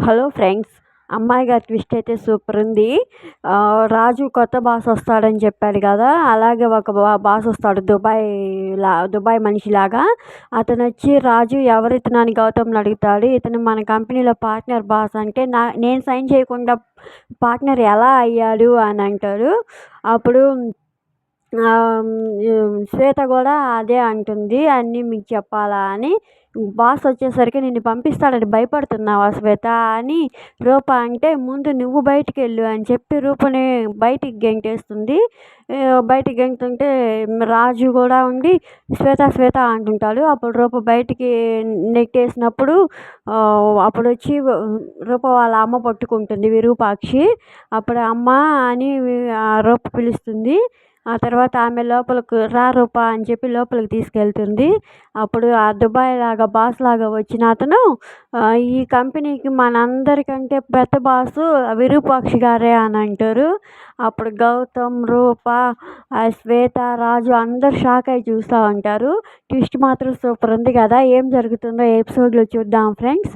Hello friends, అమ్మాయి గారి twist అయితే సూపర్ ఉంది. రాజు కొత్త బాస్ వస్తాడని చెప్పాడు కదా, అలాగే ఒక బాస్ వస్తాడు దుబాయ్ మనిషిలాగా. అతను వచ్చి రాజు ఎవరితను అని గౌతమ్ని అడుగుతాడు. ఇతను మన కంపెనీలో పార్ట్నర్ బాస్ అంటే నేను సైన్ చేయకుండా పార్ట్నర్ ఎలా అయ్యాడు అని అంటారు. అప్పుడు శ్వేత కూడా అదే అంటుంది, అన్నీ మీకు చెప్పాలా అని. బాస్ వచ్చేసరికి నిన్ను పంపిస్తాడని భయపడుతున్నావా శ్వేత అని రూప అంటే, ముందు నువ్వు బయటికి వెళ్ళు అని చెప్పి రూపని బయటికి గెంటేస్తుంది. బయటికి గెంటుంటే రాజు కూడా ఉండి శ్వేత శ్వేత అంటుంటాడు. అప్పుడు రూప బయటికి నెట్టేసినప్పుడు అప్పుడు వచ్చి రూప వాళ్ళ అమ్మ పట్టుకుంటుంది, విరూపాక్షి. అప్పుడు అమ్మ అని రూప పిలుస్తుంది. ఆ తర్వాత ఆమె లోపలికి రా రూప అని చెప్పి లోపలికి తీసుకెళ్తుంది. అప్పుడు ఆ దుబాయ్ లాగా బాస్ లాగా వచ్చిన అతను, ఈ కంపెనీకి మనందరికంటే పెద్ద బాసు విరూపాక్షి గారే అని అంటారు. అప్పుడు గౌతమ్, రూప, శ్వేత, రాజు అందరు షాక్ అయి చూస్తూ ఉంటారు. ట్విస్ట్ మాత్రం సూపర్ ఉంది కదా. ఏం జరుగుతుందో ఎపిసోడ్లో చూద్దాం ఫ్రెండ్స్.